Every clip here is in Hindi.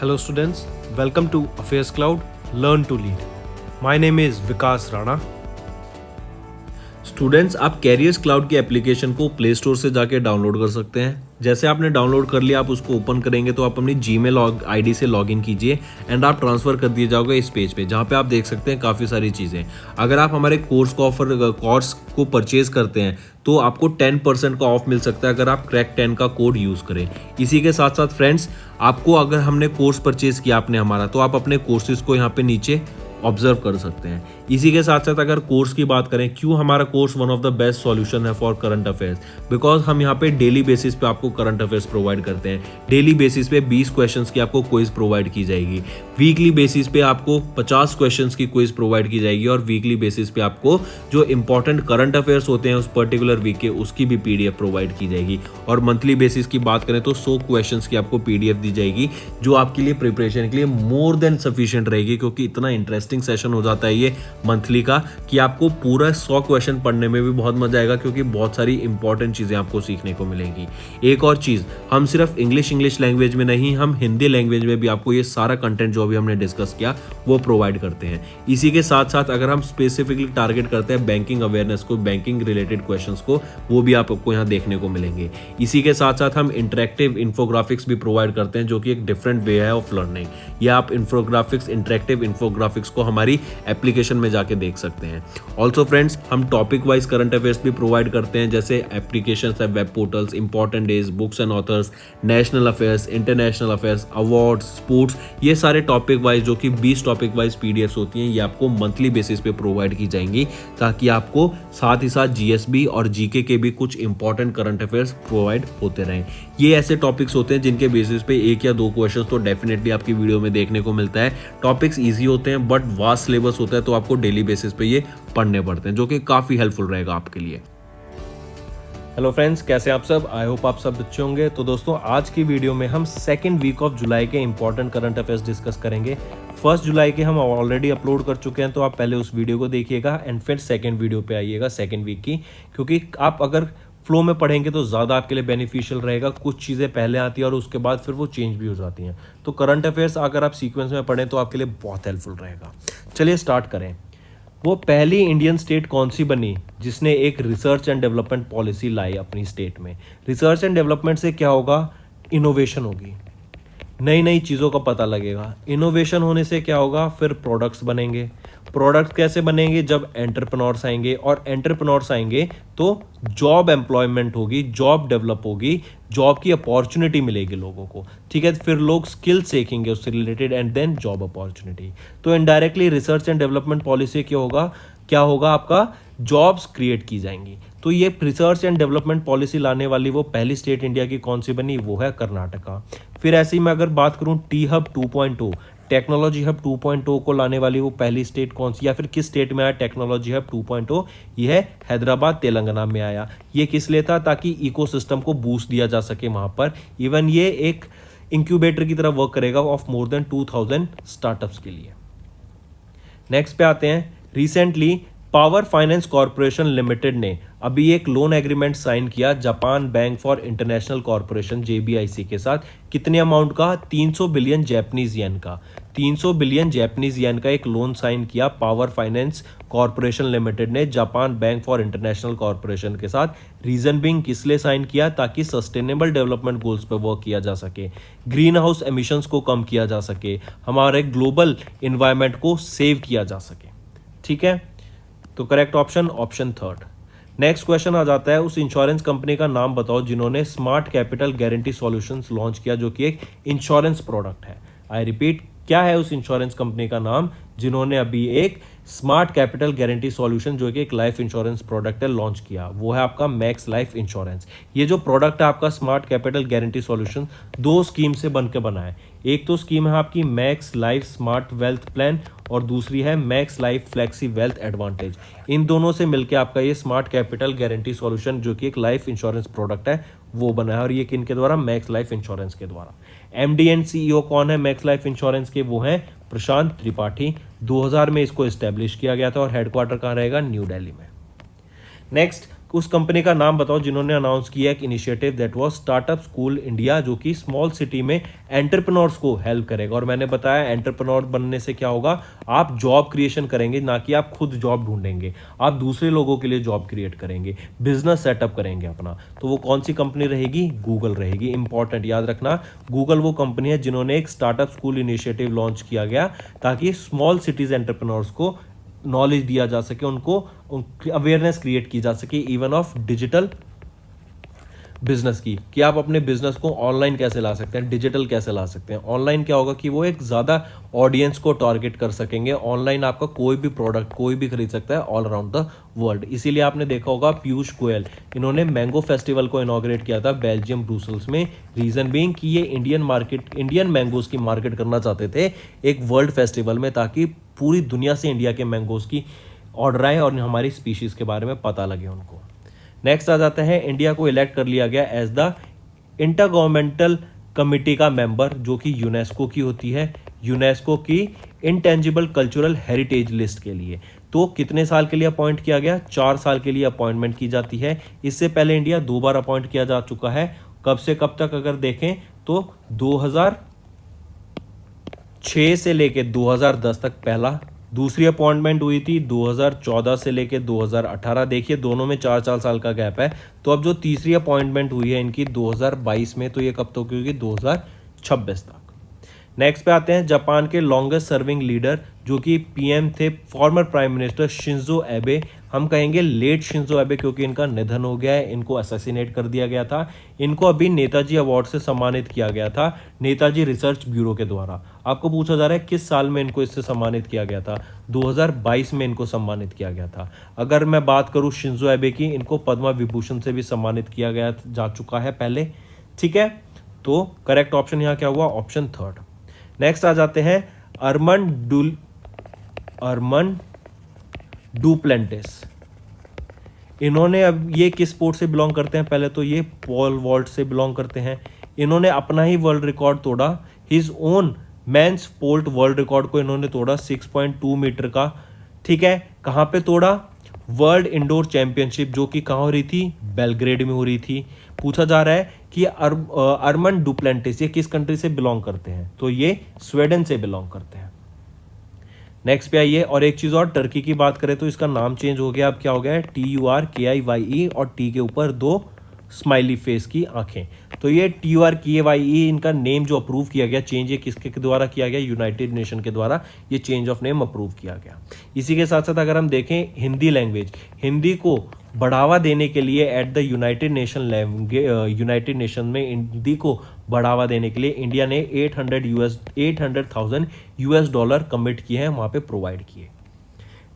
Hello students, welcome to Affairs Cloud, Learn to Lead. My name is Vikas Rana. Students, आप कैरियर्स क्लाउड की एप्लीकेशन को प्ले स्टोर से जाके डाउनलोड कर सकते हैं। जैसे आपने डाउनलोड कर लिया, आप उसको ओपन करेंगे तो आप अपनी जीमेल आईडी से लॉगिन कीजिए एंड आप ट्रांसफर कर दिए जाओगे इस पेज पे, जहाँ पे आप देख सकते हैं काफ़ी सारी चीज़ें। अगर आप हमारे कोर्स को परचेज करते हैं तो आपको 10% का ऑफ मिल सकता है अगर आप क्रैक 10 का कोड यूज़ करें। इसी के साथ साथ फ्रेंड्स, आपको अगर हमने कोर्स परचेज किया आपने हमारा, तो आप अपने कोर्सेज को यहाँ पे नीचे ऑब्जर्व कर सकते हैं। इसी के साथ साथ अगर कोर्स की बात करें, क्यों हमारा course one of the best solution है फॉर करंट अफेयर्स, बिकॉज हम यहाँ पे डेली बेसिस पे आपको करंट अफेयर्स प्रोवाइड करते हैं। डेली बेसिस पे 20 क्वेश्चंस की आपको क्विज प्रोवाइड की जाएगी, वीकली बेसिस पे आपको 50 क्वेश्चंस की क्विज प्रोवाइड की जाएगी और वीकली बेसिस पे आपको जो इंपॉर्टेंट करंट अफेयर्स होते हैं उस पर्टिकुलर वीक के, उसकी भी पीडीएफ प्रोवाइड की जाएगी। और मंथली बेसिस की बात करें तो 100 क्वेश्चंस की आपको पीडीएफ दी जाएगी, जो आपके लिए प्रिपरेशन के लिए मोर देन सफिशिएंट रहेगी, क्योंकि इतना इंटरेस्टिंग सेशन हो जाता है ये मंथली का कि आपको पूरा 100 क्वेश्चन पढ़ने में भी बहुत मजा आएगा, क्योंकि बहुत सारी इंपॉर्टेंट चीजें आपको सीखने को मिलेंगी। एक और चीज, हम सिर्फ इंग्लिश लैंग्वेज में नहीं, हम हिंदी लैंग्वेज में भी आपको ये सारा कंटेंट जो अभी हमने डिस्कस किया वो प्रोवाइड करते हैं। इसी के साथ साथ अगर हम स्पेसिफिकली टारगेट करते हैं बैंकिंग अवेयरनेस को, बैंकिंग रिलेटेड क्वेश्चंस को, वो भी आपको यहाँ देखने को मिलेंगे। इसी के साथ साथ हम इंटरेक्टिव इन्फोग्राफिक्स भी प्रोवाइड करते हैं, जो कि एक डिफरेंट वे है ऑफ लर्निंग। या आप इंटरेक्टिव इन्फोग्राफिक्स को हमारी एप्लीकेशन में जाके देख सकते हैं। ऑल्सो फ्रेंड्स, हम टॉपिक वाइज करंट अफेयर्स भी प्रोवाइड करते हैं, जैसे एप्लीकेशंस है, web portals, important days, books and authors, national affairs, international affairs, awards, sports, ये सारे टॉपिक वाइज जो कि 20 टॉपिक वाइज पीडीएफ्स होती हैं, ये आपको मंथली बेसिस पे प्रोवाइड की जाएंगी, ताकि आपको साथ ही साथ जीएसबी और जीके के भी कुछ इंपॉर्टेंट करंट अफेयर्स प्रोवाइड होते रहें। ये ऐसे टॉपिक्स होते हैं जिनके बेसिस पे 1 या 2 क्वेश्चन तो डेफिनेटली आपकी वीडियो में देखने को मिलता है। टॉपिक्स ईजी होते हैं बट वास्ट सिलेबस होता है, तो आपको डेली बेसिस पे ये पढ़ने पड़ते हैं, जो कि काफ़ी हेल्पफुल रहेगा आपके लिए। हेलो फ्रेंड्स, कैसे आप सब? आई होप आप सब अच्छे होंगे। तो दोस्तों, आज की वीडियो में हम सेकेंड वीक ऑफ जुलाई के इंपॉर्टेंट करंट अफेयर्स डिस्कस करेंगे। 1 जुलाई के हम ऑलरेडी अपलोड कर चुके हैं, तो आप पहले उस वीडियो को देखिएगा एंड फिर सेकेंड वीडियो पे आइएगा सेकेंड वीक की, क्योंकि आप अगर फ्लो में पढ़ेंगे तो ज़्यादा आपके लिए बेनिफिशियल रहेगा। कुछ चीज़ें पहले आती है और उसके बाद फिर वो चेंज भी हो जाती हैं। तो करंट अफेयर्स अगर आप सीक्वेंस में पढ़ें तो आपके लिए बहुत हेल्पफुल रहेगा। चलिए स्टार्ट करें। वो पहली इंडियन स्टेट कौन सी बनी जिसने एक रिसर्च एंड डेवलपमेंट पॉलिसी लाई अपनी स्टेट में? रिसर्च एंड डेवलपमेंट से क्या होगा? इनोवेशन होगी, नई नई चीज़ों का पता लगेगा। इनोवेशन होने से क्या होगा? फिर प्रोडक्ट्स बनेंगे। प्रोडक्ट कैसे बनेंगे? जब एंटरप्रेन्योर्स आएंगे, और एंटरप्रेन्योर्स आएंगे तो जॉब एम्प्लॉयमेंट होगी, जॉब डेवलप होगी, जॉब की अपॉर्चुनिटी मिलेगी लोगों को। ठीक है, फिर लोग स्किल सीखेंगे उससे related and then job opportunity. तो indirectly research and development policy क्या होगा आपका? जॉब्स क्रिएट की जाएंगी। तो ये रिसर्च एंड डेवलपमेंट पॉलिसी लाने वाली वो पहली स्टेट इंडिया की कौन सी बनी? वो है कर्नाटका। फिर ऐसे ही मैं अगर बात करूं टी हब 2.0, टेक्नोलॉजी हब 2.0 को लाने वाली वो पहली स्टेट कौन सी, या फिर किस स्टेट में आया टेक्नोलॉजी हब 2.0? ये है हैदराबाद, तेलंगाना में आया। ये किस लिए था? ताकि इकोसिस्टम को बूस्ट दिया जा सके वहां पर। इवन ये एक इंक्यूबेटर की तरह वर्क करेगा ऑफ मोर देन 2000 स्टार्टअप्स के लिए। नेक्स्ट पे आते हैं। Recently power finance corporation limited ने अभी एक लोन एग्रीमेंट साइन किया Japan bank for international corporation JBIC के साथ। कितने अमाउंट का? 300 बिलियन जैपनीज येन का। 300 बिलियन जैपनीज येन का एक लोन साइन किया पावर फाइनेंस कॉर्पोरेशन लिमिटेड ने Japan bank for international corporation के साथ। रीजन बिंग किस लिए साइन किया? ताकि सस्टेनेबल डेवलपमेंट गोल्स पर वर्क किया जा सके, ग्रीन हाउस एमिशंस को कम किया जा सके, हमारे ग्लोबल इन्वायरमेंट को सेव किया जा सके। ठीक है, तो करेक्ट ऑप्शन 3। नेक्स्ट क्वेश्चन आ जाता है, उस इंश्योरेंस कंपनी का नाम बताओ जिन्होंने smart Capital guarantee solutions launch किया, जो कि एक इंश्योरेंस प्रोडक्ट है। आई रिपीट, क्या है उस इंश्योरेंस कंपनी का नाम जिन्होंने अभी एक स्मार्ट कैपिटल गारंटी सॉल्यूशन, जो कि एक लाइफ इंश्योरेंस प्रोडक्ट है, लॉन्च किया? वो है आपका मैक्स लाइफ इंश्योरेंस। ये जो प्रोडक्ट है आपका Smart Capital Guarantee Solution, 2 scheme से बनकर बना है। एक तो स्कीम है आपकी Max Life Smart Wealth Plan, और दूसरी है Max Life Flexi Wealth Advantage. इन दोनों से मिलकर आपका ये स्मार्ट कैपिटल गारंटी सॉल्यूशन, जो कि एक लाइफ इंश्योरेंस प्रोडक्ट है, वो बना है। और ये किन के द्वारा? मैक्स लाइफ इंश्योरेंस के द्वारा। MD एंड CEO कौन है मैक्स लाइफ इंश्योरेंस के? वो हैं प्रशांत त्रिपाठी। 2000 में इसको एस्टेब्लिश किया गया था और हेडक्वार्टर कहाँ रहेगा? न्यू दिल्ली में। नेक्स्ट, उस कंपनी का नाम बताओ जिन्होंने अनाउंस किया एक initiative that was startup school India, जो कि स्मॉल सिटी में एंटरप्रेन्योर्स को हेल्प करेगा। और मैंने बताया एंटरप्रेन्योर बनने से क्या होगा, आप जॉब क्रिएशन करेंगे, ना कि आप खुद जॉब ढूंढेंगे, आप दूसरे लोगों के लिए जॉब क्रिएट करेंगे, बिजनेस सेटअप करेंगे अपना। तो वो कौन सी कंपनी रहेगी? गूगल रहेगी। इंपॉर्टेंट याद रखना, गूगल वो कंपनी है जिन्होंने एक स्टार्टअप स्कूल इनिशिएटिव लॉन्च किया गया ताकि स्मॉल सिटीज एंटरप्रेन्योर्स को नॉलेज दिया जा सके, उनको अवेयरनेस क्रिएट की जा सके इवन ऑफ डिजिटल बिजनेस की, कि आप अपने बिजनेस को ऑनलाइन कैसे ला सकते हैं, डिजिटल कैसे ला सकते हैं। ऑनलाइन क्या होगा कि वो एक ज़्यादा ऑडियंस को टारगेट कर सकेंगे। ऑनलाइन आपका कोई भी प्रोडक्ट कोई भी खरीद सकता है ऑल अराउंड द वर्ल्ड। इसीलिए आपने देखा होगा पीयूष गोयल, इन्होंने मैंगो फेस्टिवल को इनॉग्रेट किया था बेल्जियम ब्रुसेल्स में। रीज़न बीइंग कि ये इंडियन मैंगोज की मार्केट करना चाहते थे एक वर्ल्ड फेस्टिवल में, ताकि पूरी दुनिया से इंडिया के मैंगोज की ऑर्डर आए और हमारी स्पीशीज़ के बारे में पता लगे उनको। नेक्स्ट आ जाता है, इंडिया को इलेक्ट कर लिया गया as the intergovernmental committee का मेंबर, जो कि यूनेस्को की होती है, यूनेस्को की इंटेंजिबल कल्चरल हेरिटेज लिस्ट के लिए। तो कितने साल के लिए अपॉइंट किया गया? 4 साल के लिए अपॉइंटमेंट की जाती है। इससे पहले इंडिया 2 बार अपॉइंट किया जा चुका है। कब से कब तक अगर देखें तो 2006 से लेके 2010 तक पहला, दूसरी अपॉइंटमेंट हुई थी 2014 से लेके 2018। देखिए दोनों में 4-4 साल का गैप है। तो अब जो तीसरी अपॉइंटमेंट हुई है इनकी 2022 में, तो ये कब तक होगी? 2026 तक। नेक्स्ट पे आते हैं, जापान के लॉन्गेस्ट सर्विंग लीडर जो कि पीएम थे, फॉर्मर प्राइम मिनिस्टर शिंजो एबे। हम कहेंगे लेट शिंजो एबे क्योंकि इनका निधन हो गया है, इनको असैसिनेट कर दिया गया था। इनको अभी नेताजी अवार्ड से सम्मानित किया गया था नेताजी रिसर्च ब्यूरो के द्वारा। आपको पूछा जा रहा है किस साल में इनको इससे सम्मानित किया गया था? 2022 में इनको सम्मानित किया गया था। अगर मैं बात करूं शिंजो एबे की, इनको पद्मा विभूषण से भी सम्मानित किया गया जा चुका है पहले। ठीक है, तो करेक्ट ऑप्शन यहाँ क्या हुआ? ऑप्शन 3। नेक्स्ट आ जाते हैं, अर्मन डुप्लेंटिस। इन्होंने, अब ये किस स्पोर्ट से बिलोंग करते हैं? पहले तो ये पोल वॉल्ट से बिलोंग करते हैं। इन्होंने अपना ही वर्ल्ड रिकॉर्ड तोड़ा, his own men's pole vault world record को इन्होंने तोड़ा 6.2 मीटर का। ठीक है, कहाँ पे तोड़ा? वर्ल्ड इंडोर चैंपियनशिप, जो कि कहाँ हो रही थी? बेलग्रेड में हो रही थी। पूछा जा रहा है कि अर्मन डुप्लेंटिस ये किस कंट्री से बिलोंग करते हैं? तो ये स्वीडन से बिलोंग करते हैं। नेक्स्ट पे आइए, और एक चीज़ और, टर्की की बात करें तो इसका नाम चेंज हो गया। अब क्या हो गया है? TURKIYE, और टी के ऊपर 2 स्माइली फेस की आंखें। तो ये TURKIYE इनका नेम जो अप्रूव किया गया चेंज, ये किसके द्वारा किया गया? यूनाइटेड नेशन के द्वारा ये चेंज ऑफ नेम अप्रूव किया गया। इसी के साथ साथ अगर हम देखें हिंदी लैंग्वेज, हिंदी को बढ़ावा देने के लिए एट द यूनाइटेड नेशन में हिंदी को बढ़ावा देने के लिए इंडिया ने $800,000 US कमिट किए हैं, वहाँ पे प्रोवाइड किए।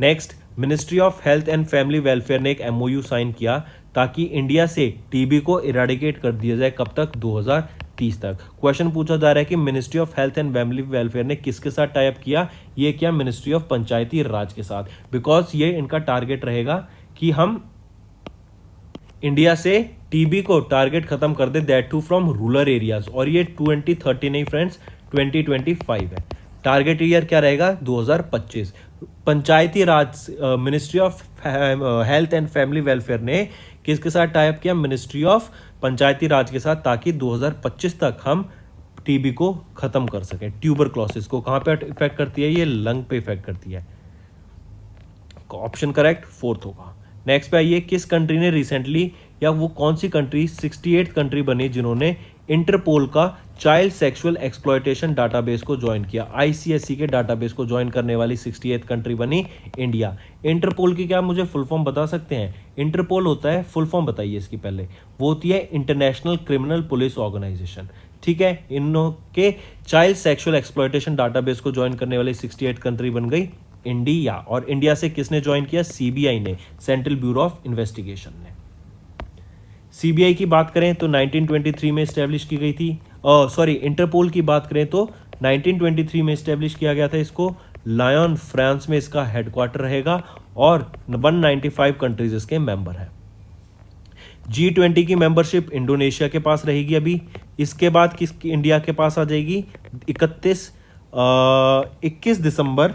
Next, ministry of health and family welfare ने एक MOU साइन किया ताकि इंडिया से टीबी को इराडिकेट कर दिया जाए। कब तक? 2030 तक। क्वेश्चन पूछा जा रहा है कि ministry of health and family welfare ने किसके साथ टाई अप किया? ये क्या? मिनिस्ट्री ऑफ पंचायती राज के साथ, बिकॉज ये इनका टारगेट रहेगा कि हम इंडिया से टीबी को टारगेट खत्म कर दे, that too from rural areas. और ये 2030 नहीं फ्रेंड्स, 2025 है। टारगेट ईयर क्या रहेगा? 2025। Panchayati Raj, ministry of health and family welfare ने किसके साथ टाई अप किया? मिनिस्ट्री ऑफ पंचायती राज के साथ, ताकि 2025 तक हम टीबी को खत्म कर सकें। ट्यूबरक्लोसिस को कहाँ पे इफेक्ट करती है? ये लंग पे इफेक्ट करती है। ऑप्शन करेक्ट 4th होगा। नेक्स्ट पे आइए, किस कंट्री ने रिसेंटली, या वो कौन सी कंट्री 68th कंट्री बनी जिन्होंने इंटरपोल का चाइल्ड सेक्सुअल एक्सप्लॉयटेशन डाटाबेस को ज्वाइन किया? ICSE के डाटाबेस को ज्वाइन करने वाली 68th कंट्री बनी इंडिया। इंटरपोल की क्या मुझे फुल फॉर्म बता सकते हैं? इंटरपोल होता है, फुल फॉर्म बताइए इसकी पहले। वो होती है इंटरनेशनल क्रिमिनल पुलिस ऑर्गेनाइजेशन। ठीक है, इनों के चाइल्ड सेक्सुअल एक्सप्लॉयटेशन डाटाबेस को ज्वाइन करने वाली 68th कंट्री बन गई इंडिया। और इंडिया से किसने ज्वाइन किया? CBI ने, सेंट्रल ब्यूरो ऑफ इन्वेस्टिगेशन ने। CBI की बात करें तो 1923 में स्टैब्लिश की गई थी। इंटरपोल की बात करें तो 1923 में स्टैब्लिश किया गया था इसको। लायन फ्रांस में इसका हेडक्वार्टर रहेगा और 195 कंट्रीज इसके मेंबर हैं। G20 की मेंबरशिप इंडोनेशिया के पास रहेगी अभी। इसके बाद किस इंडिया के पास आ जाएगी? 21 दिसंबर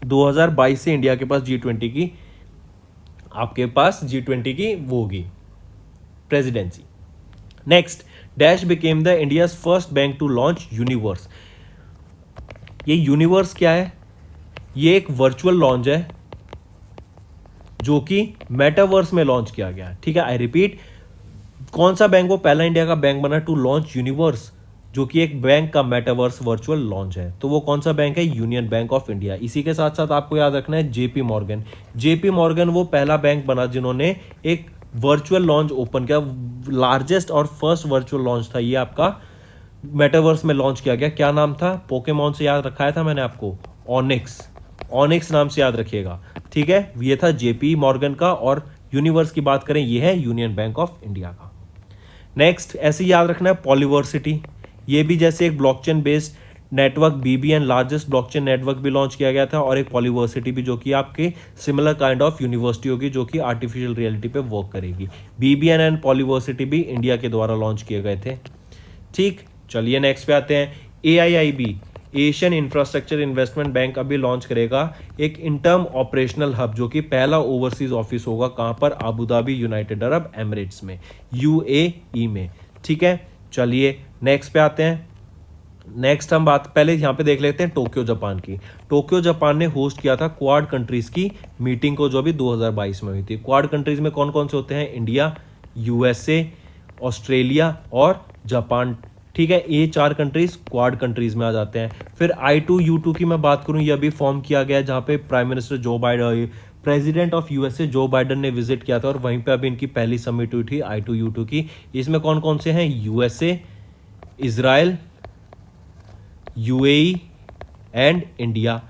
2022 से इंडिया के पास G20 की आपके पास G20 की वो होगी presidency. Next, dash became the India's first bank to launch universe. ये यूनिवर्स क्या है? ये एक वर्चुअल लॉन्च है जो कि मेटावर्स में लॉन्च किया गया। ठीक है, आई रिपीट, कौन सा बैंक वो पहला इंडिया का बैंक बना टू लॉन्च यूनिवर्स, जो कि एक बैंक का मेटावर्स वर्चुअल लॉन्च है। तो वो कौन सा बैंक है? Union bank of India. इसी के साथ साथ आपको याद रखना है जेपी मॉर्गन। जेपी मॉर्गन वो पहला बैंक बना जिन्होंने एक वर्चुअल लॉन्च ओपन किया, लार्जेस्ट और फर्स्ट वर्चुअल लॉन्च था ये आपका मेटावर्स में लॉन्च किया गया। क्या नाम था? पोकेमॉन से याद रखाया था मैंने आपको, ऑनिक्स। ऑनिक्स नाम से याद रखिएगा। ठीक है, ये था जेपी मॉर्गन का। और यूनिवर्स की बात करें, ये है यूनियन बैंक ऑफ इंडिया का। नेक्स्ट, ऐसे ही याद रखना है पॉलीवर्सिटी। ये भी जैसे एक blockchain based network BBN largest blockchain network भी लॉन्च किया गया था, और एक पॉलीवर्सिटी भी जो कि आपके सिमिलर काइंड ऑफ यूनिवर्सिटी होगी जो कि आर्टिफिशियल रियलिटी पे वर्क करेगी। बीबीएन एंड पॉलीवर्सिटी भी इंडिया के द्वारा लॉन्च किए गए थे। ठीक, चलिए नेक्स्ट पे आते हैं। AIIB Asian infrastructure investment bank अभी लॉन्च करेगा एक इंटर्म ऑपरेशनल हब, जो कि पहला ओवरसीज ऑफिस होगा। कहां पर? Abu Dhabi, United Arab Emirates में, UAE में। ठीक है, चलिए नेक्स्ट पे आते हैं। नेक्स्ट हम बात पहले यहाँ पे देख लेते हैं टोक्यो जापान की। टोक्यो जापान ने होस्ट किया था क्वाड कंट्रीज की मीटिंग को, जो अभी 2022 में हुई थी। क्वाड कंट्रीज में कौन कौन से होते हैं? इंडिया, USA, ऑस्ट्रेलिया और जापान। ठीक है, ये 4 कंट्रीज क्वाड कंट्रीज में आ जाते हैं। फिर I2U2 की मैं बात करूं, ये अभी फॉर्म किया गया है, जहां पे प्राइम मिनिस्टर जो बाइडन, प्रेसिडेंट ऑफ USA जो बाइडन ने विजिट किया था, और वहीं पे अभी इनकी पहली समिट हुई थी I2U2 की। इसमें कौन कौन से हैं? USA, Israel, UAE and India.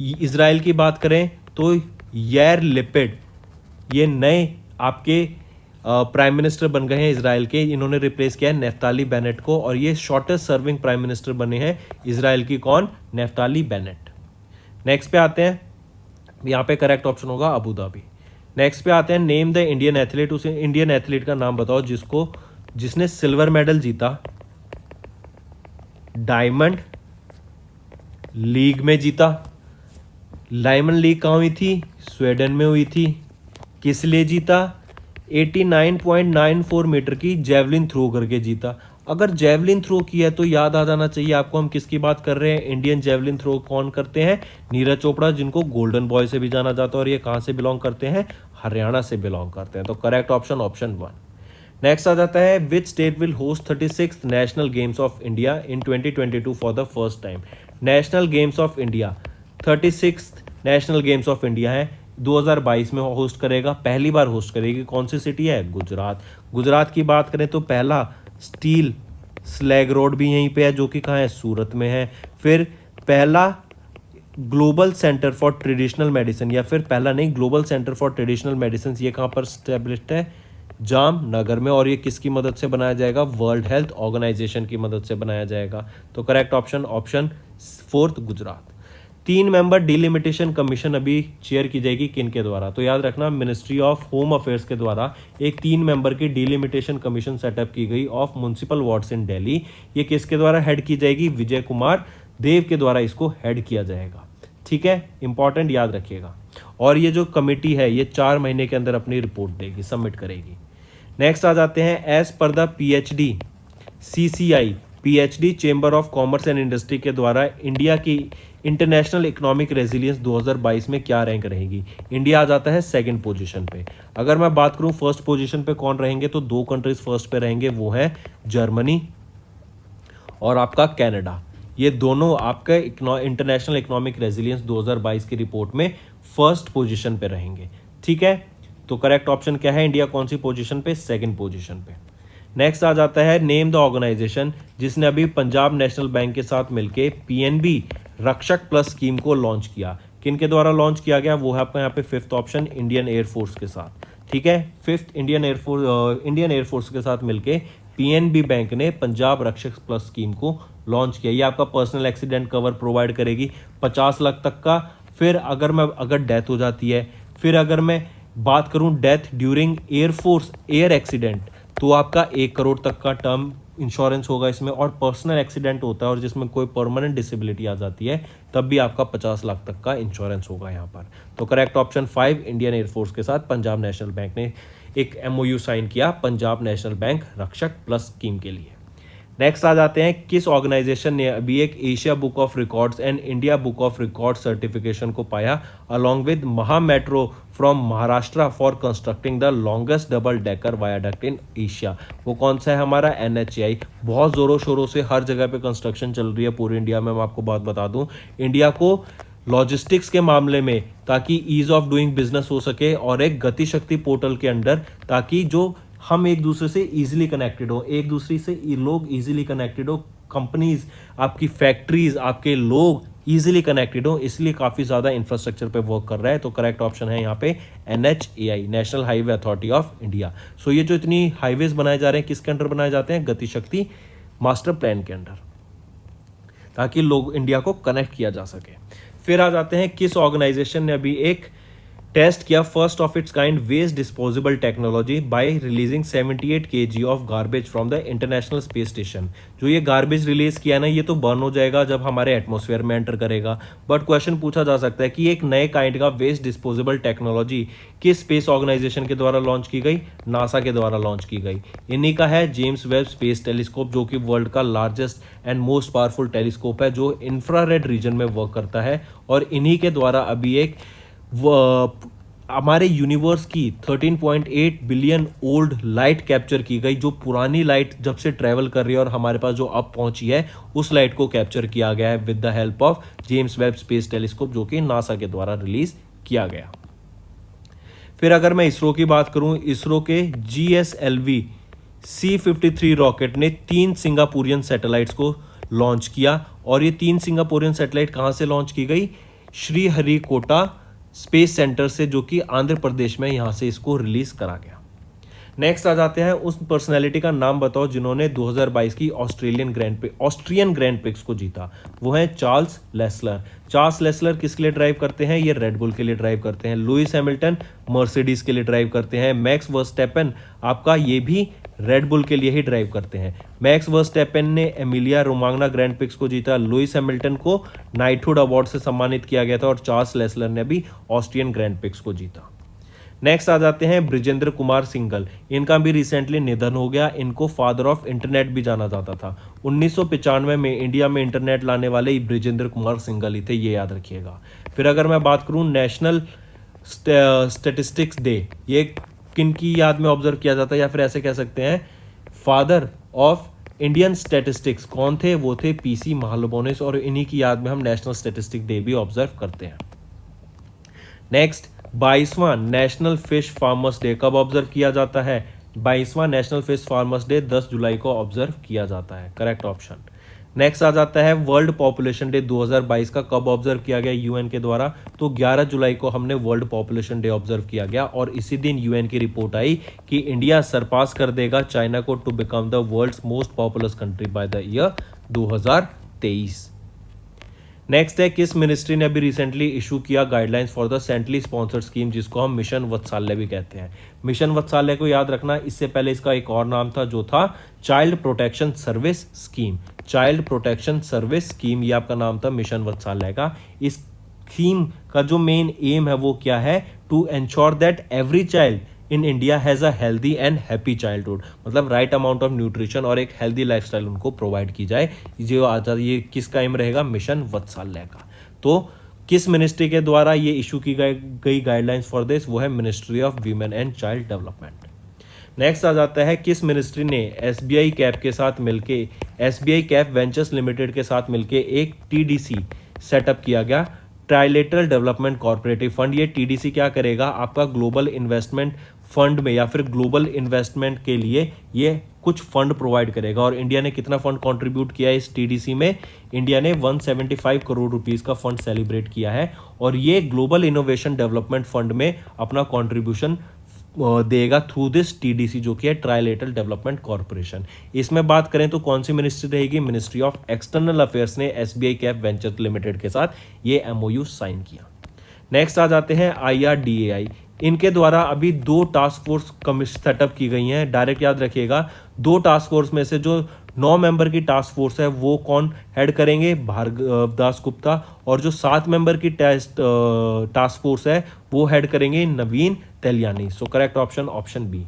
Israel की बात करें तो यार लिपिड, ये नए आपके प्राइम मिनिस्टर बन गए हैं इजराइल के। इन्होंने रिप्लेस किया है नेफ्ताली बेनेट को, और ये शॉर्टेस्ट सर्विंग प्राइम मिनिस्टर बने हैं इजराइल की। कौन? Naftali Bennett. नेक्स्ट पे आते हैं, यहाँ पे करेक्ट ऑप्शन होगा अबू धाबी। नेक्स्ट पे आते हैं, नेम द इंडियन एथलीट। उसे इंडियन एथलीट का नाम बताओ जिसने सिल्वर मेडल जीता, डायमंड लीग में जीता। डायमंड लीग कहाँ हुई थी? स्वीडन में हुई थी। किस लिए जीता? 89.94 मीटर की जेवलिन थ्रो करके जीता। अगर जेवलिन थ्रो की है तो याद आ जाना चाहिए आपको हम किसकी बात कर रहे हैं। इंडियन जेवलिन थ्रो कौन करते हैं? नीरज चोपड़ा, जिनको गोल्डन बॉय से भी जाना जाता है। और ये कहाँ से बिलोंग करते हैं? हरियाणा से बिलोंग करते हैं। तो करेक्ट ऑप्शन ऑप्शन 1। नेक्स्ट आ जाता है, which state will host 36th national games of India in 2022 for the first time. National games of India 36th national games of India है, 2022 में होस्ट करेगा, पहली बार होस्ट करेगी। कौन सी सिटी है? गुजरात। गुजरात की बात करें तो पहला स्टील स्लैग रोड भी यहीं पे है, जो कि कहाँ है? सूरत में है। फिर पहला global centre for traditional medicine, या फिर पहला नहीं, global centre for traditional medicine, ये कहाँ पर स्टैब्लिश्ड है? जामनगर में। और ये किसकी मदद से बनाया जाएगा? वर्ल्ड हेल्थ ऑर्गेनाइजेशन की मदद से बनाया जाएगा। तो correct option option 4 Gujarat. 3 member delimitation commission अभी चेयर की जाएगी किनके द्वारा? तो याद रखना, मिनिस्ट्री ऑफ होम अफेयर्स के द्वारा एक 3 मेंबर की डिलिमिटेशन कमीशन सेटअप की गई ऑफ म्युनिसिपल वार्ड्स इन दिल्ली। ये किसके द्वारा हेड की जाएगी? विजय कुमार देव के द्वारा इसको हेड किया जाएगा। ठीक है, इंपॉर्टेंट याद रखिएगा। और ये जो कमेटी है ये 4 महीने के अंदर अपनी रिपोर्ट देगी, सबमिट करेगी। नेक्स्ट आ जाते हैं, as per the PhD CCI PhD chamber of commerce and industry के द्वारा इंडिया की इंटरनेशनल इकोनॉमिक रेजिलियंस 2022 में क्या रैंक रहेगी? इंडिया आ जाता है 2nd पोजीशन पे। अगर मैं बात करूं 1st पोजीशन पे कौन रहेंगे, तो 2 कंट्रीज फर्स्ट पे रहेंगे, वो है जर्मनी और आपका कनाडा। ये दोनों आपका इंटरनेशनल इकोनॉमिक रेजिलियंस 2022 की रिपोर्ट में 1st पोजीशन पे रहेंगे। ठीक है, तो करेक्ट ऑप्शन क्या है? इंडिया कौन सी पोजीशन पे? 2nd पोजीशन पे। नेक्स्ट आ जाता है, नेम द ऑर्गेनाइजेशन जिसने अभी पंजाब नेशनल बैंक के साथ मिलके PNB रक्षक प्लस स्कीम को लॉन्च किया। किनके द्वारा लॉन्च किया गया? वो है आपका यहाँ पे 5th ऑप्शन, इंडियन एयरफोर्स के साथ। ठीक है, 5th इंडियन एयरफोर्स के साथ मिलके PNB बैंक ने पंजाब रक्षक प्लस स्कीम को लॉन्च किया। ये आपका पर्सनल एक्सीडेंट कवर प्रोवाइड करेगी 50 लाख तक का। फिर अगर डेथ हो जाती है, फिर अगर मैं बात करूं death during air force air accident, तो आपका 1 करोड़ तक का टर्म इंश्योरेंस होगा इसमें, और पर्सनल एक्सीडेंट होता है और जिसमें कोई परमानेंट डिसेबिलिटी आ जाती है तब भी आपका 50 लाख तक का इंश्योरेंस होगा यहाँ पर। तो करेक्ट ऑप्शन 5, इंडियन एयरफोर्स के साथ पंजाब नेशनल बैंक ने एक MOU साइन किया पंजाब नेशनल बैंक रक्षक प्लस स्कीम के लिए। नेक्स्ट आ जाते हैं, किस ऑर्गेनाइजेशन ने अभी एक Asia book of records and India book of record certification को पाया अलॉन्ग विद महा metro from Maharashtra for constructing the longest double decker viaduct in Asia. वो कौन सा है? हमारा NHAI। बहुत जोरों शोरों से हर जगह पे कंस्ट्रक्शन चल रही है पूरे इंडिया में। मैं आपको बात बता दूं, इंडिया को लॉजिस्टिक्स के मामले में ताकि ईज ऑफ डूइंग बिजनेस हो सके और एक गति शक्ति पोर्टल के अंडर, ताकि जो हम एक दूसरे से इजीली कनेक्टेड हो, एक दूसरे से लोग इजीली कनेक्टेड हो, कंपनीज, आपकी फैक्ट्रीज, आपके लोग इजीली कनेक्टेड हो, इसलिए काफ़ी ज़्यादा इंफ्रास्ट्रक्चर पे वर्क कर रहा है। तो करेक्ट ऑप्शन है यहाँ पे NHAI, National Highway Authority of India. So ये जो इतनी हाईवेज बनाए जा रहे हैं किसके अंडर बनाए जाते हैं? गति शक्ति मास्टर प्लान के अंडर, ताकि लोग इंडिया को कनेक्ट किया जा सके। फिर आ जाते हैं, किस ऑर्गेनाइजेशन ने अभी एक टेस्ट किया first of its kind waste disposable technology by releasing 78 kg of garbage from the international space station. जो ये गार्बेज रिलीज किया ना, ये तो बर्न हो जाएगा जब हमारे एटमॉस्फेयर में एंटर करेगा, बट क्वेश्चन पूछा जा सकता है कि एक नए काइंड का वेस्ट डिस्पोजेबल टेक्नोलॉजी किस स्पेस ऑर्गेनाइजेशन के द्वारा लॉन्च की गई? नासा के द्वारा लॉन्च की गई। इन्हीं का है जेम्स वेब स्पेस टेलीस्कोप, जो कि वर्ल्ड का largest and most powerful telescope है जो इंफ्रारेड रीजन में वर्क करता है। और इन्हीं के द्वारा अभी एक हमारे यूनिवर्स की 13.8 बिलियन ओल्ड लाइट कैप्चर की गई, जो पुरानी लाइट जब से ट्रैवल कर रही है और हमारे पास जो अब पहुंची है उस लाइट को कैप्चर किया गया है with the help of James Webb space telescope, जो कि नासा के द्वारा रिलीज किया गया। फिर अगर मैं इसरो की बात करूं, इसरो के GSLV C-53 रॉकेट ने 3 सिंगापुरियन सैटेलाइट्स को लॉन्च किया। और ये 3 सिंगापुरियन सैटेलाइट कहां से लॉन्च की गई? श्रीहरिकोटा स्पेस सेंटर से, जो कि आंध्र प्रदेश में, यहां से इसको रिलीज करा गया। नेक्स्ट आ जाते हैं, उस पर्सनैलिटी का नाम बताओ जिन्होंने 2022 की ऑस्ट्रियन ग्रैंड प्रिक्स को जीता। वो है चार्ल्स लेस्लर। चार्ल्स लेस्लर किसके लिए ड्राइव करते हैं? ये रेडबुल के लिए ड्राइव करते हैं। लुइस हैमिल्टन मर्सिडीज के लिए ड्राइव करते हैं। मैक्स वर्स्टैपेन आपका ये भी रेडबुल के लिए ही ड्राइव करते हैं। मैक्स वर्स्टैपेन ने एमिलिया रोमांगना ग्रैंड प्रिक्स को जीता। लुइस हैमिल्टन को नाइटहुड अवार्ड से सम्मानित किया गया था और चार्ल्स लेस्लर ने भी ऑस्ट्रियन ग्रैंड प्रिक्स को जीता। नेक्स्ट आ जाते हैं ब्रिजेंद्र कुमार सिंघल। इनका भी रिसेंटली निधन हो गया। इनको फादर ऑफ इंटरनेट भी जाना जाता था। 1995 में इंडिया में इंटरनेट लाने वाले ही ब्रिजेंद्र कुमार सिंघल ही थे, ये याद रखिएगा। फिर अगर मैं बात करूं नेशनल स्टैटिस्टिक्स डे, ये किन की याद में ऑब्जर्व किया जाता है, या फिर ऐसे कह सकते हैं फादर ऑफ इंडियन स्टैटिस्टिक्स कौन थे? वो थे PC महालनोबिस, और इन्हीं की याद में हम नेशनल स्टैटिस्टिक डे भी ऑब्जर्व करते हैं। नेक्स्ट 22वां नेशनल फिश फार्मर्स डे कब ऑब्जर्व किया जाता है? 22वां नेशनल फिश फार्मर्स डे 10 जुलाई को ऑब्जर्व किया जाता है। Correct option. नेक्स्ट आ जाता है वर्ल्ड पॉपुलेशन डे 2022 का कब ऑब्जर्व किया गया UN के द्वारा? तो 11 जुलाई को हमने वर्ल्ड पॉपुलेशन डे ऑब्जर्व किया गया, और इसी दिन UN की रिपोर्ट आई कि इंडिया सरपास कर देगा चाइना को to become the world's most populous country by the year 2023। Next है, किस मिनिस्ट्री ने अभी रिसेंटली इशू किया guidelines for the centrally sponsored scheme, जिसको हम मिशन वत्सल्य भी कहते हैं। मिशन वत्सल्य को याद रखना, इससे पहले इसका एक और नाम था जो था child protection service scheme. Child protection service scheme, ये आपका नाम था मिशन वत्सल्य का। इस स्कीम का जो मेन एम है वो क्या है? To ensure that every child in India has a healthy and happy childhood, मतलब राइट अमाउंट ऑफ न्यूट्रिशन और एक हेल्दी लाइफस्टाइल उनको प्रोवाइड की जाए। ये किसका एम रहेगा? मिशन वत्सल्य का। तो किस मिनिस्ट्री के द्वारा ये इशू की गई गाइडलाइंस फॉर दिस? वो है ministry of women and child development. Next आ जाता है, किस मिनिस्ट्री ने SBI कैप के साथ मिलके, SBI कैप वेंचर्स लिमिटेड के साथ मिलके एक TDC सेटअप किया गया, ट्राइलेटरल डेवलपमेंट कॉर्पोरेटिव फंड। ये TDC क्या करेगा? आपका ग्लोबल इन्वेस्टमेंट फंड में या फिर ग्लोबल इन्वेस्टमेंट के लिए ये कुछ फंड प्रोवाइड करेगा। और इंडिया ने कितना फंड कंट्रीब्यूट किया है इस TDC में? इंडिया ने 175 करोड़ रुपीस का फंड सेलिब्रेट किया है, और ये ग्लोबल इनोवेशन डेवलपमेंट फंड में अपना कंट्रीब्यूशन देगा थ्रू दिस TDC, जो कि है ट्राइलेटरल डेवलपमेंट कॉर्पोरेशन। इसमें बात करें तो कौन सी मिनिस्ट्री रहेगी? मिनिस्ट्री ऑफ एक्सटर्नल अफेयर्स ने SBI कैप वेंचर लिमिटेड के साथ ये MOU साइन किया। नेक्स्ट आ जाते हैं IRDAI। इनके द्वारा अभी 2 टास्क फोर्स सेटअप की गई हैं। डायरेक्ट याद रखिएगा, 2 टास्क फोर्स में से जो 9 मेंबर की टास्क फोर्स है वो कौन हेड करेंगे? भार्गव दास गुप्ता। और जो 7 मेंबर की टास्क फोर्स है वो हेड करेंगे Naveen Teliani. So correct option option B.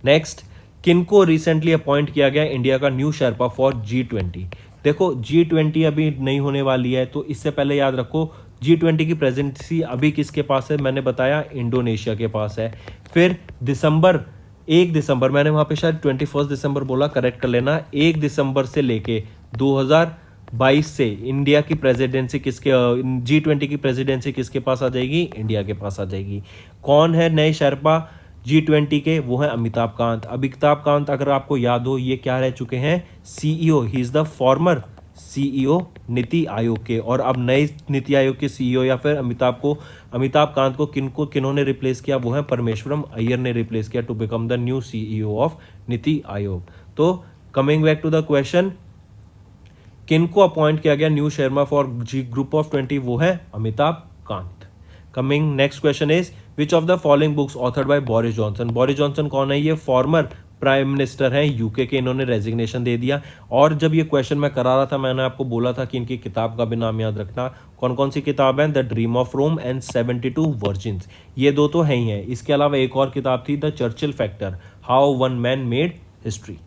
Next, किनको रिसेंटली अपॉइंट किया गया इंडिया का न्यू शेरपा फॉर G20? देखो G20 अभी नहीं होने वाली है, तो इससे पहले याद रखो G20 की प्रेजेंसी अभी किसके पास है? मैंने बताया इंडोनेशिया के पास है। फिर 1 दिसंबर, मैंने वहां पे शायद 21 दिसंबर बोला, करेक्ट कर लेना। 1 दिसंबर से लेके 2022 से इंडिया की प्रेसिडेंसी किसके, G20 की प्रेसिडेंसी किसके पास आ जाएगी? इंडिया के पास आ जाएगी। कौन है नए शेरपा G20 के? वो है अमिताभ कांत। अमिताभ कांत अगर आपको याद हो ये क्या रह चुके हैं? CEO. He is the former CEO NITI Aayog के। और अब नए नीति आयोग के सीईओ या फिर अमिताभ कांत को किन्होंने रिप्लेस किया? वो है परमेश्वरम अय्यर ने रिप्लेस किया to become the new CEO of NITI Aayog. तो coming back to the question, किनको अपॉइंट किया गया new sherpa for group of 20? वो है Amitabh Kant. Coming next question is which of the following books authored by Boris Johnson? Boris Johnson कौन है? ये फॉर्मर प्राइम मिनिस्टर हैं यूके के। इन्होंने रेजिग्नेशन दे दिया। और जब ये क्वेश्चन मैं करा रहा था मैंने आपको बोला था कि इनकी किताब का भी नाम याद रखना। कौन कौन सी किताब है? The dream of Rome and 72 virgins. ये दो तो है ही हैं। इसके अलावा एक और किताब थी the Churchill factor, how one man made history.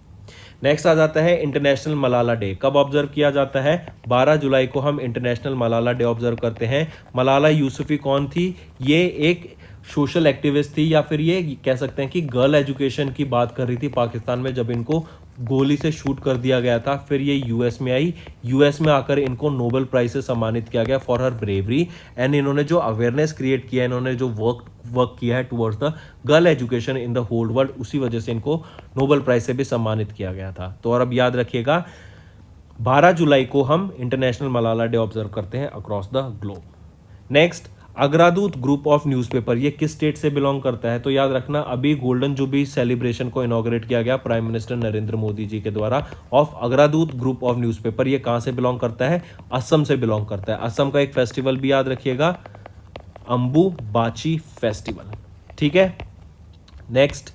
Next आ जाता है इंटरनेशनल मलाला डे। कब ऑब्जर्व किया जाता है? 12 जुलाई को हम इंटरनेशनल मलाला डे ऑब्जर्व करते हैं। मलाला यूसुफी कौन थी? ये एक सोशल एक्टिविस्ट थी, या फिर ये कह सकते हैं कि गर्ल एजुकेशन की बात कर रही थी पाकिस्तान में जब इनको गोली से शूट कर दिया गया था। फिर ये यूएस में आई। यूएस में आकर इनको नोबेल प्राइज से सम्मानित किया गया फॉर हर ब्रेवरी। एंड इन्होंने जो अवेयरनेस क्रिएट किया, इन्होंने जो वर्क किया है towards the girl education in the whole world, उसी वजह से इनको नोबेल प्राइज से भी सम्मानित किया गया था। तो और अब याद रखिएगा 12 जुलाई को हम इंटरनेशनल मलाला डे ऑब्जर्व करते हैं अक्रॉस द ग्लोब। नेक्स्ट, अग्रदूत ग्रुप ऑफ न्यूज़पेपर, ये किस स्टेट से बिलोंग करता है? तो याद रखना अभी गोल्डन जुबली सेलिब्रेशन को इनॉग्रेट किया गया प्राइम मिनिस्टर नरेंद्र मोदी जी के द्वारा ऑफ अग्रदूत ग्रुप ऑफ न्यूज़पेपर। ये कहां से बिलोंग करता है? असम से बिलोंग करता है। असम का एक फेस्टिवल भी याद रखिएगा, अंबुबाची फेस्टिवल। ठीक है। नेक्स्ट,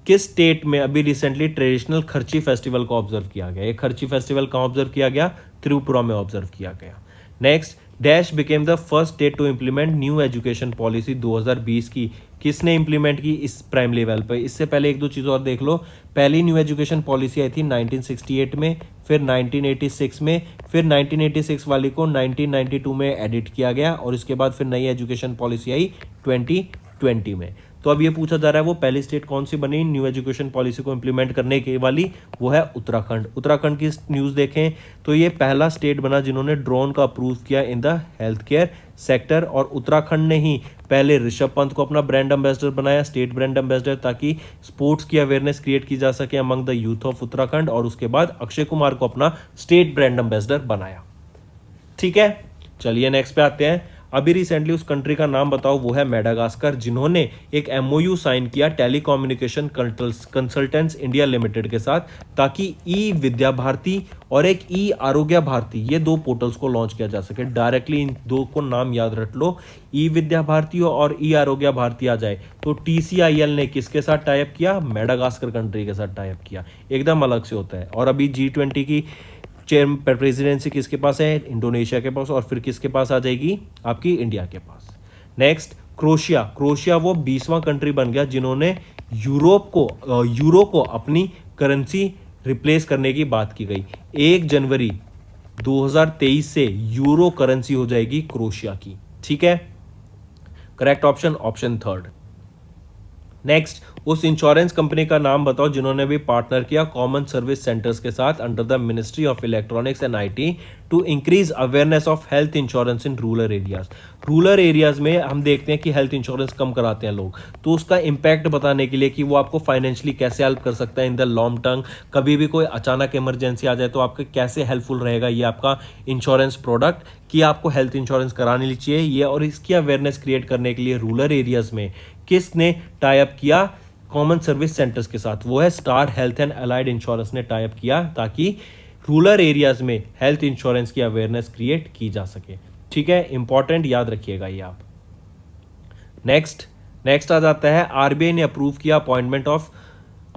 किस स्टेट में अभी रिसेंटली ट्रेडिशनल खर्ची फेस्टिवल को ऑब्जर्व किया गया? ये खर्ची फेस्टिवल कहां ऑब्जर्व किया गया? त्रिपुरा में ऑब्जर्व किया गया। Next, dash became the first state to implement new education policy 2020 की। किसने इंप्लीमेंट की इस प्राइम लेवल पर? इससे पहले एक दो चीज़ और देख लो। पहली न्यू एजुकेशन पॉलिसी आई थी 1968 में, फिर 1986 में, फिर 1986 वाली को 1992 में एडिट किया गया, और इसके बाद फिर नई एजुकेशन पॉलिसी आई 2020 में। तो अब ये पूछा जा रहा है वो पहली स्टेट कौन सी बनी न्यू एजुकेशन पॉलिसी को इंप्लीमेंट करने के वाली? वो है उत्तराखंड। उत्तराखंड की न्यूज़ देखें तो ये पहला स्टेट बना जिन्होंने ड्रोन का अप्रूव किया in the health care sector. और उत्तराखंड ने ही पहले ऋषभ पंत को अपना ब्रांड एम्बेसडर बनाया, स्टेट ब्रांड एम्बेसडर, ताकि स्पोर्ट्स की अवेयरनेस क्रिएट की जा सके among the youth of Uttarakhand. और उसके बाद अक्षय कुमार को अपना स्टेट ब्रांड एम्बेसडर बनाया। ठीक है, चलिए नेक्स्ट पे आते हैं। अभी रिसेंटली उस कंट्री का नाम बताओ। वो है मेडागास्कर, जिन्होंने एक MOU साइन किया टेलीकम्युनिकेशन कंसल्टेंट्स इंडिया लिमिटेड के साथ, ताकि ई विद्या भारती और एक ई आरोग्य भारती, ये दो पोर्टल्स को लॉन्च किया जा सके। डायरेक्टली इन दो को नाम याद रख लो, ई विद्या भारती और ई आरोग्य भारती आ जाए तो TCIL ने किसके साथ टाइप किया? मेडागास्कर कंट्री के साथ टाइप किया। एकदम अलग से होता है। और अभी G20 की प्रेसिडेंसी किसके पास है? इंडोनेशिया के पास। और फिर किसके पास आ जाएगी? आपकी इंडिया के पास। नेक्स्ट, क्रोशिया वो 20वां कंट्री बन गया जिन्होंने यूरो को अपनी करेंसी रिप्लेस करने की बात की गई। 1 जनवरी 2023 से यूरो करेंसी हो जाएगी क्रोशिया की। ठीक है, correct option option third. Next, उस इंश्योरेंस कंपनी का नाम बताओ जिन्होंने भी पार्टनर किया कॉमन सर्विस सेंटर्स के साथ under the ministry of electronics and IT to increase awareness of health insurance in rural areas. Rural areas में हम देखते हैं कि हेल्थ इंश्योरेंस कम कराते हैं लोग, तो उसका इम्पैक्ट बताने के लिए कि वो आपको फाइनेंशियली कैसे हेल्प कर सकता है इन द लॉन्ग टर्म, कभी भी कोई अचानक इमरजेंसी आ जाए तो आपके कैसे हेल्पफुल रहेगा ये आपका इंश्योरेंस प्रोडक्ट, कि आपको हेल्थ इंश्योरेंस करानी चाहिए ये। और इसकी अवेयरनेस क्रिएट करने के लिए रूरल एरियाज में किसने टाई अप किया? कॉमन सर्विस सेंटर्स के साथ। वो है star health and allied insurance ने टाई अप किया, ताकि रूरल एरियाज में हेल्थ इंश्योरेंस की अवेयरनेस क्रिएट की जा सके। ठीक है, इंपॉर्टेंट, याद रखिएगा ये आप। नेक्स्ट आ जाता है RBI ने अप्रूव किया appointment of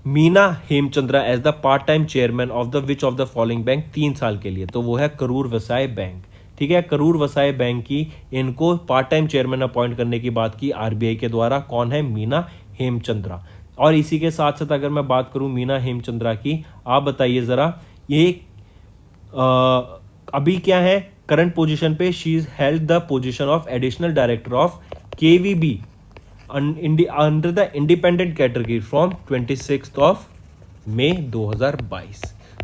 Meena Hemachandra as the part time chairman of the which of the following bank 3 साल के लिए, तो वो है करूर वसाय बैंक। ठीक है, करूर वसाय बैंक की इनको पार्ट टाइम चेयरमैन अपॉइंट करने की बात की आरबीआई के द्वारा। कौन है? मीना हेमचंद्रा। और इसी के साथ साथ अगर मैं बात करूं मीना हेमचंद्रा की, आप बताइए जरा, ये अभी क्या है करंट पोजीशन पे? She is held the position of additional director of KVB under the independent category from 26 May 2022।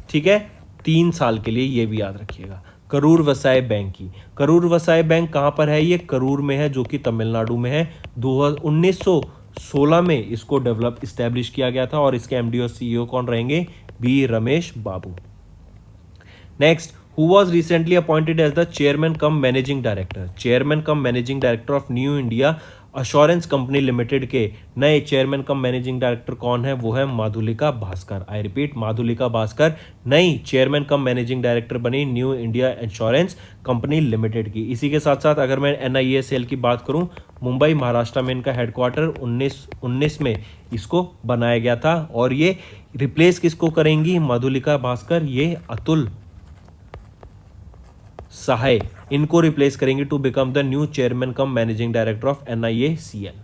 ठीक है, 3 साल के लिए, ये भी याद रखिएगा। करूर वसाय बैंक की, करूर वसाय बैंक कहाँ पर है? ये करूर में है, जो कि तमिलनाडु में है। 1916 में इसको डेवलप इस्टेब्लिश किया गया था और इसके एमडी और सीईओ कौन रहेंगे? B Ramesh Babu. Next, who was recently appointed as the chairman cum managing director, chairman cum managing director of new India assurance company limited के नए चेयरमैन कम मैनेजिंग डायरेक्टर कौन है? वो है माधुलिका भास्कर। आई रिपीट, माधुलिका भास्कर नई चेयरमैन कम मैनेजिंग डायरेक्टर बनी new India insurance company limited की। इसी के साथ साथ अगर मैं NIASL की बात करूं, मुंबई महाराष्ट्र में इनका हेडक्वार्टर 1919 में इसको बनाया गया था। और ये रिप्लेस किसको करेंगी? माधुलिका भास्कर, ये अतुल सहाय इनको रिप्लेस करेंगे to become the new chairman cum managing director of NIACL।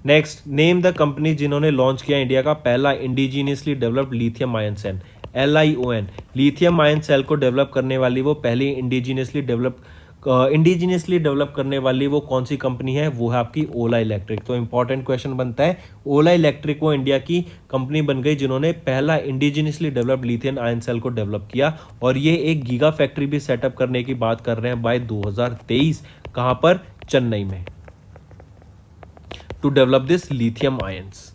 Next, name the company जिन्होंने लॉन्च किया इंडिया का पहला indigenously developed lithium ion cell, LION। Lithium ion cell को डेवलप करने वाली वो पहली इंडिजीनियसली डेवलप करने वाली वो कौन सी कंपनी है? वो है आपकी ओला इलेक्ट्रिक। तो इंपॉर्टेंट क्वेश्चन बनता है, ओला इलेक्ट्रिक वो इंडिया की कंपनी बन गई जिन्होंने पहला indigenously developed lithium ion cell को डेवलप किया। और ये एक गीगा फैक्ट्री भी सेटअप करने की बात कर रहे हैं बाय 2023। कहां पर? चेन्नई में, to develop this lithium ions.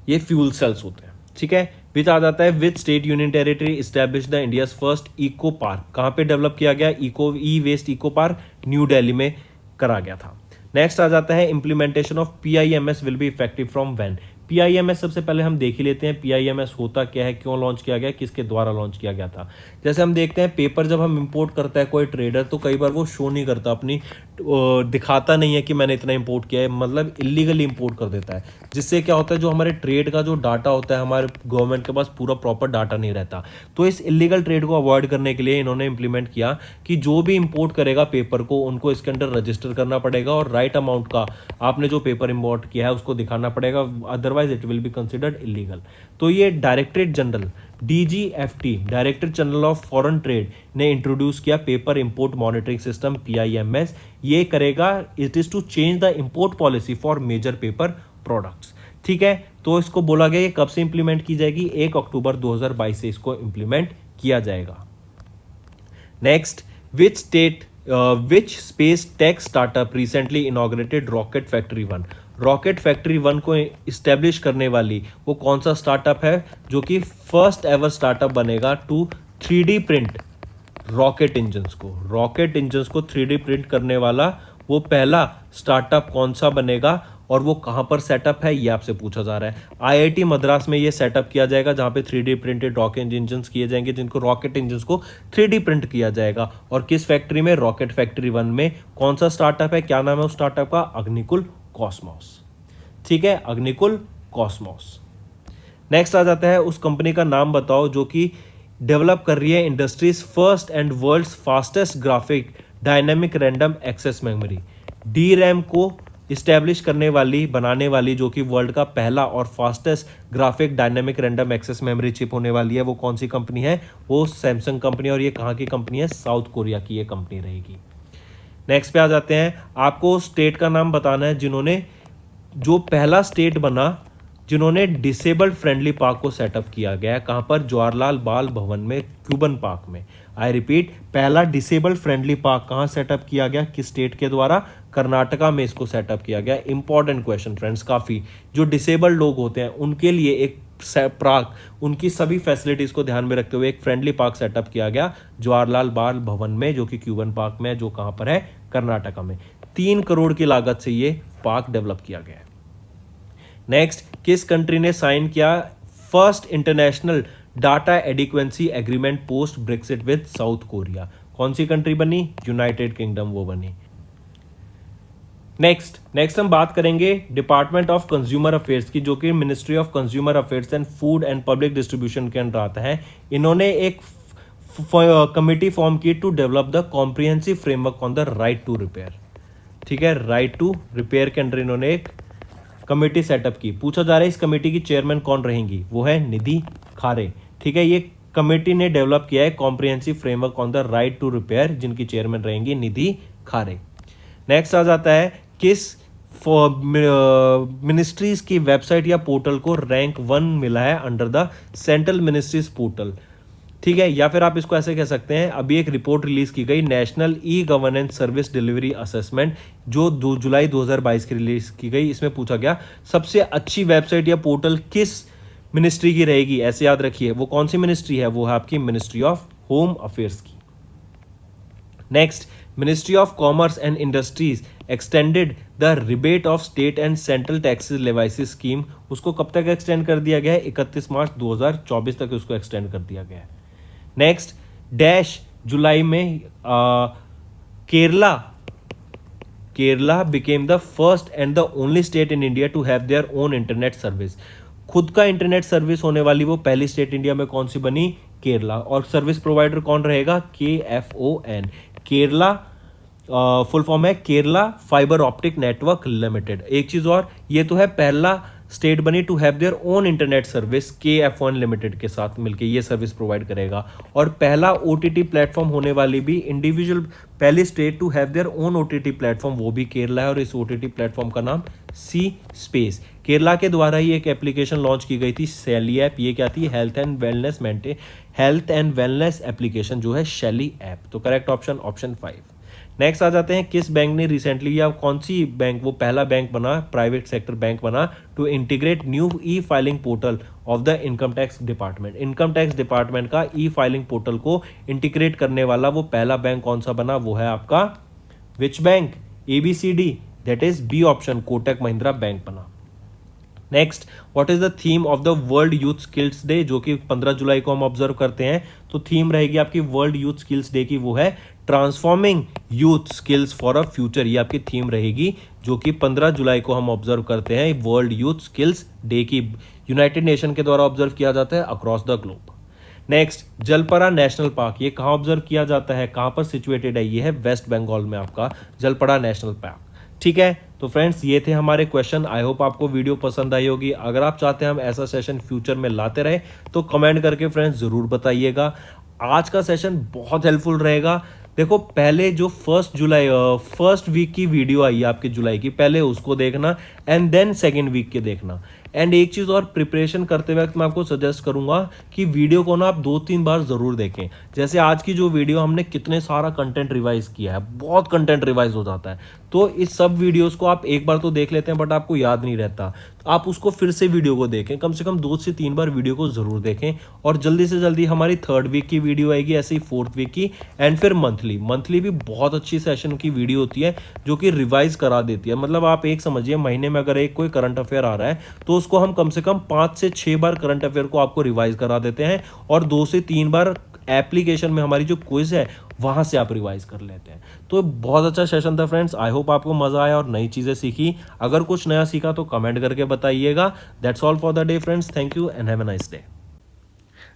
ये फ्यूल सेल्स होते हैं। ठीक है, विच आ जाता है, which state union territory establish the India first eco park. कहां पे डेवलप किया गया? E waste eco park New Delhi में करा गया था। नेक्स्ट आ जाता है, implementation of PIMS will be effective from when. PIMS सबसे पहले हम देख ही लेते हैं PIMS होता क्या है, क्यों लॉन्च किया गया, किसके द्वारा लॉन्च किया गया था। जैसे हम देखते हैं पेपर जब हम इंपोर्ट करता है कोई ट्रेडर, तो कई बार वो शो नहीं करता अपनी, दिखाता नहीं है कि मैंने इतना इंपोर्ट किया है, मतलब इलीगली इंपोर्ट कर देता है। जिससे क्या होता है, जो हमारे ट्रेड का जो डाटा होता है, हमारे गवर्नमेंट के पास पूरा प्रॉपर डाटा नहीं रहता। तो इस इलीगल ट्रेड को अवॉइड करने के लिए इन्होंने इंप्लीमेंट किया कि जो भी इंपोर्ट करेगा पेपर को, उनको इसके अंदर रजिस्टर करना पड़ेगा और राइट अमाउंट का आपने जो पेपर इंपोर्ट किया है उसको दिखाना पड़ेगा, otherwise it will be considered illegal. तो ये directorate general DGFT, director general of foreign trade ने इंट्रोड्यूस किया paper import monitoring system PIMS। ये करेगा, it is to change the import policy for major paper products. ठीक है, तो इसको बोला गया ये कब से इंप्लीमेंट की जाएगी? 1 अक्टूबर 2022 से इसको इंप्लीमेंट किया जाएगा। Next, which space tech startup recently inaugurated rocket factory 1। Rocket factory 1 को इस्टेब्लिश करने वाली वो कौन सा स्टार्टअप है जो कि फर्स्ट एवर स्टार्टअप बनेगा to 3D print rocket engines को 3D प्रिंट करने वाला वो पहला स्टार्टअप कौन सा बनेगा और वो कहां पर सेटअप है, ये आपसे पूछा जा रहा है। IIT मद्रास में ये सेटअप किया जाएगा जहां पे 3D प्रिंटेड रॉकेट इंजन्स किए जाएंगे, जिनको रॉकेट इंजन्स को 3D प्रिंट किया जाएगा। और किस फैक्ट्री में? रॉकेट फैक्ट्री 1 में। कौन सा स्टार्टअप है, क्या नाम है उस स्टार्टअप का? अग्निकुल कॉस्मोस। ठीक है, अग्निकुल कॉस्मोस। नेक्स्ट आ जाता है, उस कंपनी का नाम बताओ जो कि डेवलप कर रही है industry's first and world's fastest graphic dynamic random access memory, DRAM को इस्टेब्लिश करने वाली, बनाने वाली, जो कि वर्ल्ड का पहला और fastest graphic dynamic random access memory chip होने वाली है। वो कौन सी कंपनी है? वो सैमसंग कंपनी। और ये कहाँ की कंपनी है? साउथ कोरिया की ये कंपनी रहेगी। नेक्स्ट पे आ जाते हैं, आपको स्टेट का नाम बताना है जिन्होंने, जो पहला स्टेट बना जिन्होंने डिसेबल्ड फ्रेंडली पार्क को सेटअप किया गया। कहां पर? जवाहरलाल बाल भवन में, क्यूबन पार्क में। आई रिपीट, पहला डिसेबल्ड फ्रेंडली पार्क कहां सेटअप किया गया, किस स्टेट के द्वारा? कर्नाटका में इसको सेटअप किया गया। इंपॉर्टेंट क्वेश्चन फ्रेंड्स, काफी जो डिसेबल्ड लोग होते हैं उनके लिए एक पार्क, उनकी सभी फैसिलिटीज को ध्यान में रखते हुए एक फ्रेंडली पार्क सेटअप किया गया जवाहरलाल बाल भवन में, जो कि क्यूबन पार्क में है, जो कहां पर है? कर्नाटका में। 3 करोड़ की लागत से ये पार्क डेवलप किया गया है। नेक्स्ट, किस कंट्री ने साइन किया first international data adequacy agreement post Brexit with South Korea? कौन सी कंट्री बनी? यूनाइटेड किंगडम वो बनी। नेक्स्ट हम बात करेंगे डिपार्टमेंट ऑफ कंज्यूमर अफेयर्स की, जो कि ministry of consumer affairs and food and public distribution के अंडर आता है। इन्होंने एक कमिटी फॉर्म की to develop the comprehensive framework on the right to repair. ठीक है, राइट टू रिपेयर के अंडर इन्होंने एक कमेटी सेटअप की। पूछा जा रहा है इस कमेटी की चेयरमैन कौन रहेंगी, वो है निधि खारे। ठीक है, ये कमेटी ने डेवलप किया है comprehensive framework on the right to repair, जिनकी चेयरमैन रहेंगी निधि खारे। नेक्स्ट आ जाता है किस मिनिस्ट्रीज की वेबसाइट या पोर्टल को रैंक 1 मिला है under the central ministries portal. ठीक है, या फिर आप इसको ऐसे कह सकते हैं, अभी एक रिपोर्ट रिलीज की गई national e governance service delivery assessment, जो 2 जुलाई 2022 की रिलीज की गई। इसमें पूछा गया सबसे अच्छी वेबसाइट या पोर्टल किस मिनिस्ट्री की रहेगी। ऐसे याद रखिए, वो कौन सी मिनिस्ट्री है, वो है आपकी मिनिस्ट्री ऑफ होम अफेयर्स की। Next, ministry of commerce and industries extended the rebate of state and central taxes levies scheme. उसको कब तक एक्सटेंड कर दिया गया है, 31 मार्च 2024 तक उसको एक्सटेंड कर दिया गया है। नेक्स्ट, डैश जुलाई में Kerala became the first and the only state in India to have their own internet service. खुद का इंटरनेट सर्विस होने वाली वो पहली स्टेट इंडिया में कौन सी बनी, केरला। और सर्विस प्रोवाइडर कौन रहेगा, KFON। केरला फुल फॉर्म है Kerala fibre optic network limited. एक चीज और, ये तो है पहला स्टेट बनी to have their own internet service, KFON limited के साथ मिलके ये सर्विस प्रोवाइड करेगा। और पहला OTT प्लेटफॉर्म होने वाली भी इंडिविजुअल पहली state to have their own OTT platform, वो भी केरला है। और इस OTT प्लेटफॉर्म का नाम सी स्पेस। केरला के द्वारा ही एक एप्लीकेशन लॉन्च की गई थी, शैली ऐप। ये क्या थी, हेल्थ एंड वेलनेस एप्लीकेशन जो है शैली ऐप। तो करेक्ट ऑप्शन 5। नेक्स्ट आ जाते हैं, किस बैंक ने रिसेंटली, या कौन सी बैंक वो पहला बैंक बना, प्राइवेट सेक्टर बैंक बना to integrate new e filing portal of the income tax department. Income tax department का ई फाइलिंग पोर्टल को इंटीग्रेट करने वाला वो पहला बैंक कौन सा बना, वो है आपका which bank, ABCD, that is B option, Kotak Mahindra bank बना। Next, what is the theme of the world youth skills day, जो कि 15 जुलाई को हम ऑब्जर्व करते हैं। तो थीम रहेगी आपकी वर्ल्ड यूथ स्किल्स डे की, वो है transforming youth skills for a future. ये आपकी थीम रहेगी, जो कि 15 जुलाई को हम ऑब्जर्व करते हैं वर्ल्ड यूथ स्किल्स डे की। यूनाइटेड नेशन के द्वारा ऑब्जर्व किया जाता है across the globe. Next, Jalpara national park, ये कहाँ ऑब्जर्व किया जाता है, कहाँ पर सिचुएटेड है, ये है वेस्ट बंगाल में आपका जलपरा नेशनल पार्क। ठीक है, तो फ्रेंड्स ये थे हमारे क्वेश्चन। आई होप आपको वीडियो पसंद आई होगी। अगर आप चाहते हैं हम ऐसा सेशन फ्यूचर में लाते रहे तो कमेंट करके फ्रेंड्स जरूर बताइएगा। आज का सेशन बहुत हेल्पफुल रहेगा। देखो, पहले जो फर्स्ट वीक की वीडियो आई है आपके जुलाई की, पहले उसको देखना एंड देन सेकेंड वीक के देखना। एंड एक चीज़ और, प्रिपरेशन करते वक्त मैं आपको सजेस्ट करूंगा कि वीडियो को ना आप 2-3 बार ज़रूर देखें। जैसे आज की जो वीडियो, हमने कितने सारा कंटेंट रिवाइज किया है, बहुत कंटेंट रिवाइज हो जाता है। तो इस सब वीडियोस को आप एक बार तो देख लेते हैं बट आपको याद नहीं रहता, तो आप उसको फिर से वीडियो को देखें, कम से कम 2 से 3 बार वीडियो को ज़रूर देखें। और जल्दी से जल्दी हमारी 3rd वीक की वीडियो आएगी, ऐसे ही 4th वीक की, एंड फिर मंथली भी बहुत अच्छी सेशन की वीडियो होती है जो कि रिवाइज करा देती है। मतलब आप एक समझिए, महीने में अगर एक कोई करंट अफेयर आ रहा है तो उसको हम कम से कम 5 से 6 बार करंट अफेयर को आपको रिवाइज करा देते हैं, और 2 से 3 बार एप्लीकेशन में हमारी जो क्विज है वहां से आप रिवाइज कर लेते हैं। तो बहुत अच्छा सेशन था फ्रेंड्स। आई होप आपको मजा आया और नई चीजें सीखी। अगर कुछ नया सीखा तो कमेंट करके बताइएगा। That's all for the day friends, thank you and have a nice day.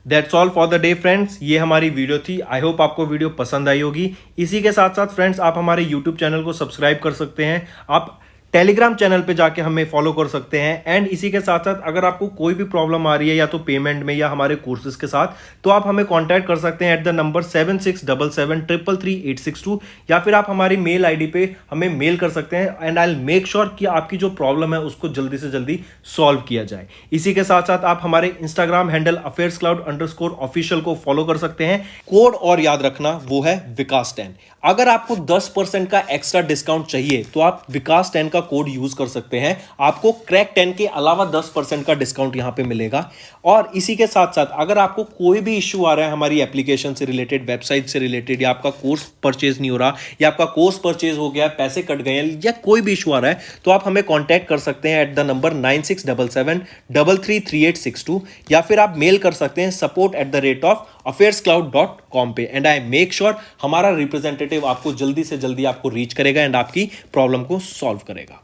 That's all for the day friends, ये हमारी वीडियो थी। आई होप आपको वीडियो पसंद आई होगी। इसी के साथ साथ फ्रेंड्स, आप हमारे यूट्यूब चैनल को सब्सक्राइब कर सकते हैं, आप टेलीग्राम चैनल पे जाके हमें फॉलो कर सकते हैं। एंड इसी के साथ साथ अगर आपको कोई भी प्रॉब्लम आ रही है या तो पेमेंट में या हमारे कोर्सेज के साथ, तो आप हमें कांटेक्ट कर सकते हैं एट द नंबर 7677333862, या फिर आप हमारी मेल आईडी पे हमें मेल कर सकते हैं। And I will make sure कि आपकी जो प्रॉब्लम है उसको जल्दी से जल्दी सॉल्व किया जाए। इसी के साथ साथ आप हमारे इंस्टाग्राम हैंडल affairscloud_official को फॉलो कर सकते हैं। कोड और याद रखना, वो है विकास 10। अगर आपको 10% का एक्स्ट्रा डिस्काउंट चाहिए तो आप विकास 10 का कोड यूज कर सकते हैं, आपको क्रैक 10 के अलावा 10% का डिस्काउंट यहां पे मिलेगा। और इसी के साथ साथ अगर आपको कोई भी इश्यू आ रहा है हमारी एप्लीकेशन से रिलेटेड, वेबसाइट से रिलेटेड, या आपका कोर्स परचेज नहीं हो रहा, या आपका कोर्स परचेज हो गया, पैसे कट गए हैं, या कोई भी इश्यू आ रहा है, तो आप हमें कॉन्टैक्ट कर सकते हैं एट द नंबर 9677333862, या फिर आप मेल कर सकते हैं support@the rate of affairscloud.com पे एंड आई मेक श्योर हमारा रिप्रेजेंटेटिव आपको जल्दी से जल्दी आपको रीच करेगा एंड आपकी प्रॉब्लम को सॉल्व करेगा।